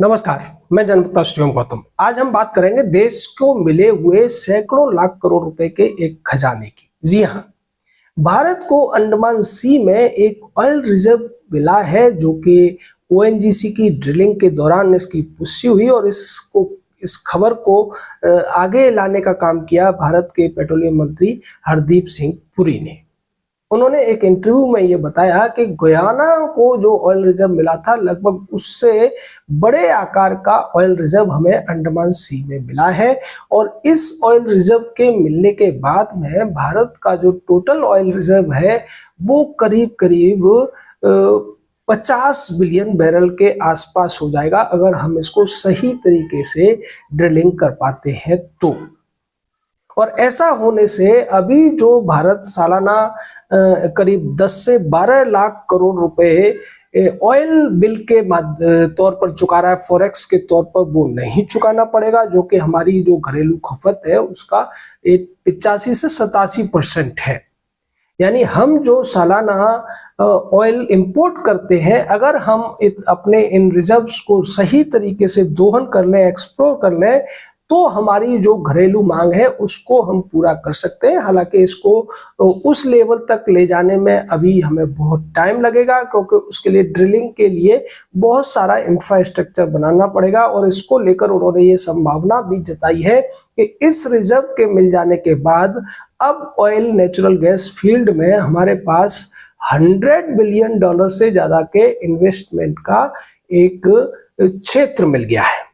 नमस्कार, मैं जनता श्रीराम गौतम। आज हम बात करेंगे देश को मिले हुए सैकड़ों लाख करोड़ रुपए के एक खजाने की। जी हाँ, भारत को अंडमान सी में एक ऑयल रिजर्व मिला है जो कि ओएनजीसी की ड्रिलिंग के दौरान इसकी पुष्टि हुई और इस खबर को आगे लाने का काम किया भारत के पेट्रोलियम मंत्री हरदीप सिंह पुरी ने। उन्होंने एक इंटरव्यू में ये बताया कि गुयाना को जो ऑयल रिजर्व मिला था लगभग उससे बड़े आकार का ऑयल रिजर्व हमें अंडमान सी में मिला है और इस ऑयल रिजर्व के मिलने के बाद में भारत का जो टोटल ऑयल रिजर्व है वो करीब करीब 50 बिलियन बैरल के आसपास हो जाएगा अगर हम इसको सही तरीके से ड्रिलिंग कर पाते हैं तो। और ऐसा होने से अभी जो भारत सालाना करीब 10 से 12 लाख करोड़ रुपए ऑयल बिल के तौर पर चुका रहा है, फॉरेक्स के तौर पर वो नहीं चुकाना पड़ेगा, जो कि हमारी जो घरेलू खपत है उसका 85 से 87% है। यानी हम जो सालाना ऑयल इंपोर्ट करते हैं, अगर हम अपने इन रिजर्व्स को सही तरीके से दोहन कर लें, एक्सप्लोर कर लें, तो हमारी जो घरेलू मांग है उसको हम पूरा कर सकते हैं। हालांकि इसको उस लेवल तक ले जाने में अभी हमें बहुत टाइम लगेगा, क्योंकि उसके लिए ड्रिलिंग के लिए बहुत सारा इंफ्रास्ट्रक्चर बनाना पड़ेगा और इसको लेकर उन्होंने ये संभावना भी जताई है कि इस रिजर्व के मिल जाने के बाद अब ऑयल नेचुरल गैस फील्ड में हमारे पास $100 बिलियन से ज्यादा के इन्वेस्टमेंट का एक क्षेत्र मिल गया है।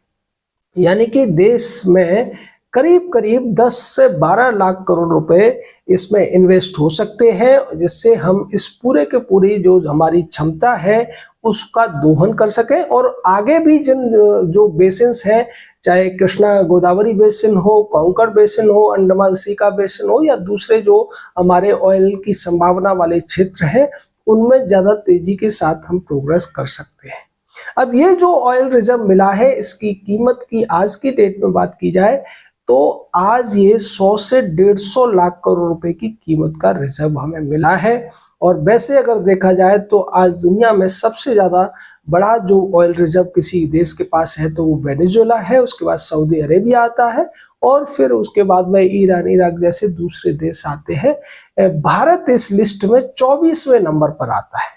यानी कि देश में करीब करीब 10 से 12 लाख करोड़ रुपए इसमें इन्वेस्ट हो सकते हैं, जिससे हम इस पूरे के पूरी जो हमारी क्षमता है उसका दोहन कर सकें और आगे भी जो बेसिन्स हैं, चाहे कृष्णा गोदावरी बेसिन हो, कोंकण बेसिन हो, अंडमान सी का बेसिन हो या दूसरे जो हमारे ऑयल की संभावना वाले क्षेत्र हैं, उनमें ज्यादा तेजी के साथ हम प्रोग्रेस कर सकते हैं। अब ये जो ऑयल रिजर्व मिला है, इसकी कीमत की आज की डेट में बात की जाए तो आज ये 100 से 150 लाख करोड़ रुपए की कीमत का रिजर्व हमें मिला है। और वैसे अगर देखा जाए तो आज दुनिया में सबसे ज्यादा बड़ा जो ऑयल रिजर्व किसी देश के पास है तो वो वेनेजुएला है, उसके बाद सऊदी अरेबिया आता है और फिर उसके बाद में ईरान, इराक जैसे दूसरे देश आते हैं। भारत इस लिस्ट में 24वें नंबर पर आता है।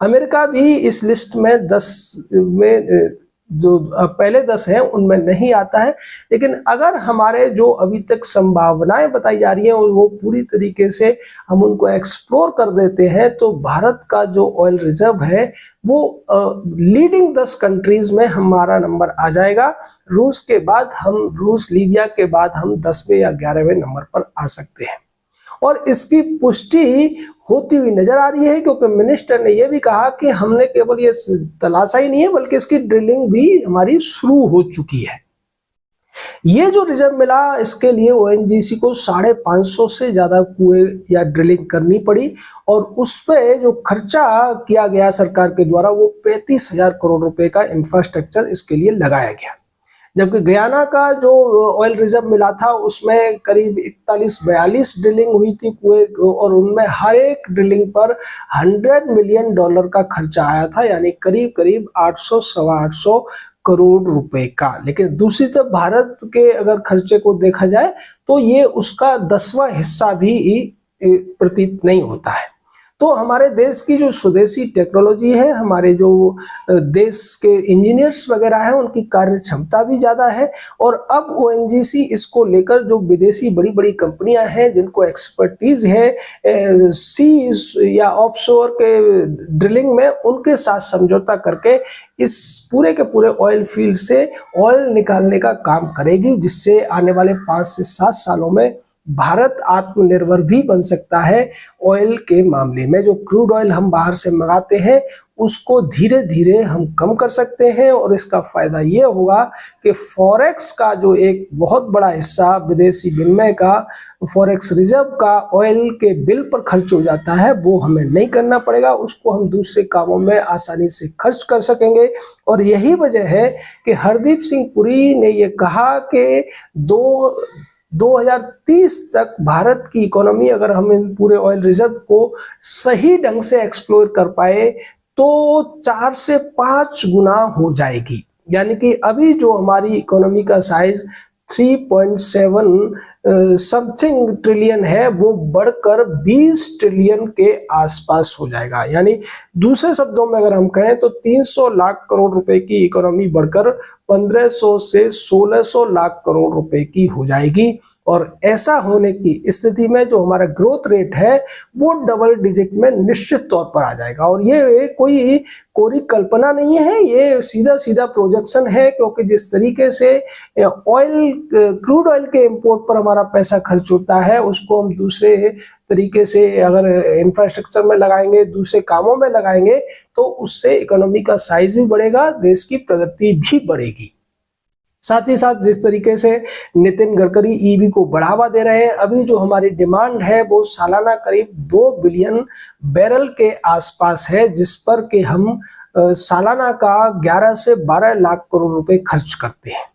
अमेरिका भी इस लिस्ट में 10 में जो पहले 10 हैं उनमें नहीं आता है। लेकिन अगर हमारे जो अभी तक संभावनाएं बताई जा रही हैं और वो पूरी तरीके से हम उनको एक्सप्लोर कर देते हैं तो भारत का जो ऑयल रिजर्व है वो लीडिंग 10 कंट्रीज में हमारा नंबर आ जाएगा। रूस के बाद रूस, लीबिया के बाद हम 10वें या 11वें नंबर पर आ सकते हैं। और इसकी पुष्टि होती हुई नजर आ रही है, क्योंकि मिनिस्टर ने यह भी कहा कि हमने केवल ये तलाशा ही नहीं है बल्कि इसकी ड्रिलिंग भी हमारी शुरू हो चुकी है। ये जो रिजर्व मिला इसके लिए ओएनजीसी को 550 से ज्यादा कुएं या ड्रिलिंग करनी पड़ी और उस पे जो खर्चा किया गया सरकार के द्वारा वो 35,000 करोड़ रुपए का इंफ्रास्ट्रक्चर इसके लिए लगाया गया। जबकि गयाना का जो ऑयल रिजर्व मिला था उसमें करीब 41-42 ड्रिलिंग हुई थी कुएं और उनमें हर एक ड्रिलिंग पर $100 मिलियन का खर्चा आया था, यानी करीब करीब 800-825 करोड़ रुपए का। लेकिन दूसरी तरफ भारत के अगर खर्चे को देखा जाए तो ये उसका 10वां हिस्सा भी प्रतीत नहीं होता है। तो हमारे देश की जो स्वदेशी टेक्नोलॉजी है, हमारे जो देश के इंजीनियर्स वगैरह हैं, उनकी कार्य क्षमता भी ज्यादा है और अब ओएनजीसी इसको लेकर जो विदेशी बड़ी बड़ी कंपनियां हैं जिनको एक्सपर्टीज है सी या ऑफशोर के ड्रिलिंग में, उनके साथ समझौता करके इस पूरे के पूरे ऑयल फील्ड से ऑयल निकालने का काम करेगी, जिससे आने वाले 5 से 7 सालों में भारत आत्मनिर्भर भी बन सकता है ऑयल के मामले में। जो क्रूड ऑयल हम बाहर से मंगाते हैं उसको धीरे धीरे हम कम कर सकते हैं और इसका फायदा ये होगा कि फॉरेक्स का जो एक बहुत बड़ा हिस्सा विदेशी विनिमय का, फॉरेक्स रिजर्व का ऑयल के बिल पर खर्च हो जाता है, वो हमें नहीं करना पड़ेगा, उसको हम दूसरे कामों में आसानी से खर्च कर सकेंगे। और यही वजह है कि हरदीप सिंह पुरी ने ये कहा कि 2030 तक भारत की इकोनॉमी, अगर हम इन पूरे ऑयल रिजर्व को सही ढंग से एक्सप्लोर कर पाए तो 4 से 5 गुना हो जाएगी। यानी कि अभी जो हमारी इकोनॉमी का साइज 3.7 समथिंग ट्रिलियन है, वो बढ़कर 20 ट्रिलियन के आसपास हो जाएगा। यानी दूसरे शब्दों में अगर हम कहें तो 300 लाख करोड़ रुपए की इकोनॉमी बढ़कर 1500 से 1600 लाख करोड़ रुपए की हो जाएगी। और ऐसा होने की स्थिति में जो हमारा ग्रोथ रेट है वो डबल डिजिट में निश्चित तौर पर आ जाएगा। और ये कोई कोरी कल्पना नहीं है, ये सीधा सीधा प्रोजेक्शन है, क्योंकि जिस तरीके से क्रूड ऑयल के इंपोर्ट पर हमारा पैसा खर्च होता है, उसको हम दूसरे तरीके से अगर इंफ्रास्ट्रक्चर में लगाएंगे, दूसरे कामों में लगाएंगे, तो उससे इकोनॉमी का साइज भी बढ़ेगा, देश की प्रगति भी बढ़ेगी। साथ ही साथ जिस तरीके से नितिन गडकरी ईवी को बढ़ावा दे रहे हैं, अभी जो हमारी डिमांड है वो सालाना करीब 2 बिलियन बैरल के आसपास है, जिस पर कि हम सालाना का 11 से 12 लाख करोड़ रुपए खर्च करते हैं।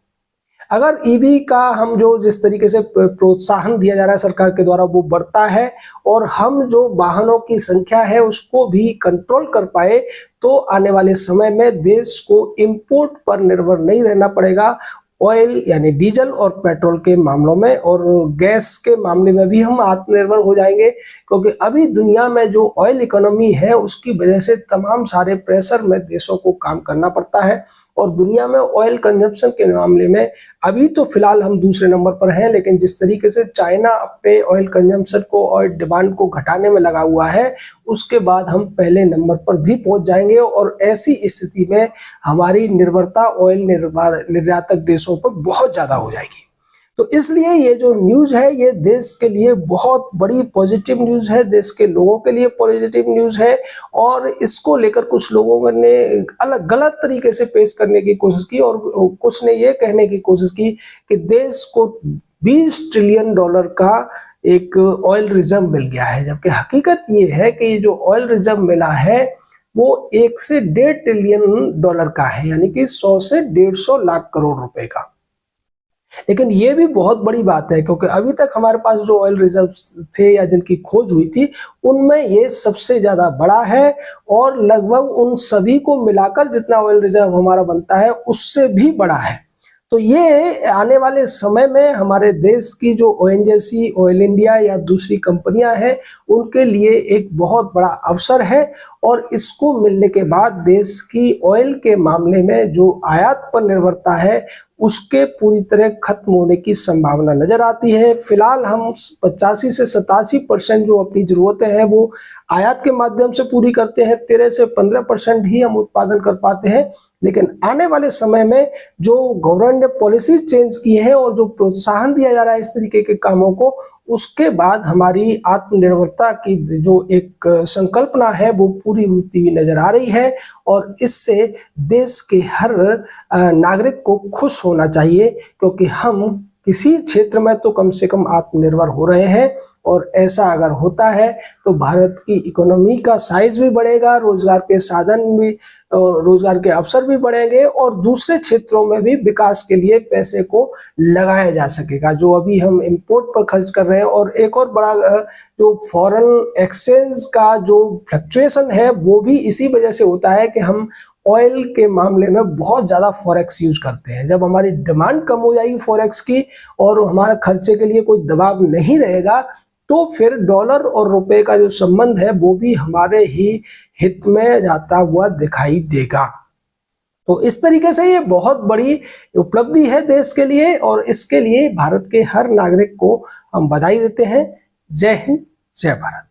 अगर ईवी का हम जो जिस तरीके से प्रोत्साहन दिया जा रहा है सरकार के द्वारा वो बढ़ता है, और हम जो वाहनों की संख्या है उसको भी कंट्रोल कर पाए, तो आने वाले समय में देश को इंपोर्ट पर निर्भर नहीं रहना पड़ेगा। ऑयल यानी डीजल और पेट्रोल के मामलों में, और गैस के मामले में भी हम आत्मनिर्भर हो जाएंगे, क्योंकि अभी दुनिया में जो ऑयल इकोनॉमी है उसकी वजह से तमाम सारे प्रेशर में देशों को काम करना पड़ता है। और दुनिया में ऑयल कंजप्शन के मामले में अभी तो फिलहाल हम दूसरे नंबर पर हैं, लेकिन जिस तरीके से चाइना अपने ऑयल कंजम्पशन को और डिमांड को घटाने में लगा हुआ है, उसके बाद हम पहले नंबर पर भी पहुंच जाएंगे। और ऐसी स्थिति में हमारी निर्भरता ऑयल निर्यातक देशों पर बहुत ज्यादा हो जाएगी। तो इसलिए ये जो न्यूज है ये देश के लिए बहुत बड़ी पॉजिटिव न्यूज है, देश के लोगों के लिए पॉजिटिव न्यूज है। और इसको लेकर कुछ लोगों ने अलग गलत तरीके से पेश करने की कोशिश की, और कुछ ने ये कहने की कोशिश की कि देश को 20 ट्रिलियन डॉलर का एक ऑयल रिजर्व मिल गया है, जबकि हकीकत ये है कि ये जो ऑयल रिजर्व मिला है वो 1 से 1.5 ट्रिलियन डॉलर का है, यानी कि 100 से 150 लाख करोड़ रुपए का। लेकिन ये भी बहुत बड़ी बात है, क्योंकि अभी तक हमारे पास जो ऑयल रिजर्व थे या जिनकी खोज हुई थी उनमें ये सबसे ज्यादा बड़ा है, और लगभग उन सभी को मिलाकर जितना ऑयल रिजर्व हमारा बनता है उससे भी बड़ा है। तो ये आने वाले समय में हमारे देश की जो ओएनजीसी, ऑयल इंडिया या दूसरी कंपनियां हैं उनके लिए एक बहुत बड़ा अवसर है। और इसको मिलने के बाद देश की ऑयल के मामले में जो आयात पर निर्भरता है उसके पूरी तरह खत्म होने की संभावना नजर आती है। फिलहाल हम 85 से 87% जो अपनी जरूरतें हैं वो आयात के माध्यम से पूरी करते हैं, 13 से 15% ही हम उत्पादन कर पाते हैं। लेकिन आने वाले समय में जो गवर्नमेंट ने पॉलिसी चेंज की है और जो प्रोत्साहन दिया जा रहा है इस तरीके के कामों को, उसके बाद हमारी आत्मनिर्भरता की जो एक संकल्पना है वो पूरी होती हुई नजर आ रही है। और इससे देश के हर नागरिक को खुश होना चाहिए, क्योंकि हम किसी क्षेत्र में तो कम से कम आत्मनिर्भर हो रहे हैं। और ऐसा अगर होता है तो भारत की इकोनॉमी का साइज भी बढ़ेगा, रोजगार के साधन भी, रोजगार के अवसर भी बढ़ेंगे, और दूसरे क्षेत्रों में भी विकास के लिए पैसे को लगाया जा सकेगा। जो अभी हम इंपोर्ट पर खर्च कर रहे हैं, और एक और बड़ा जो फॉरेन एक्सचेंज का जो फ्लक्चुएशन है वो भी इसी वजह से होता है कि हम ऑयल के मामले में बहुत ज़्यादा फॉरेक्स यूज करते हैं। जब हमारी डिमांड कम हो जाएगी फॉरेक्स की और हमारे खर्चे के लिए कोई दबाव नहीं रहेगा, तो फिर डॉलर और रुपए का जो संबंध है वो भी हमारे ही हित में जाता हुआ दिखाई देगा। तो इस तरीके से ये बहुत बड़ी उपलब्धि है देश के लिए, और इसके लिए भारत के हर नागरिक को हम बधाई देते हैं। जय हिंद, जय भारत।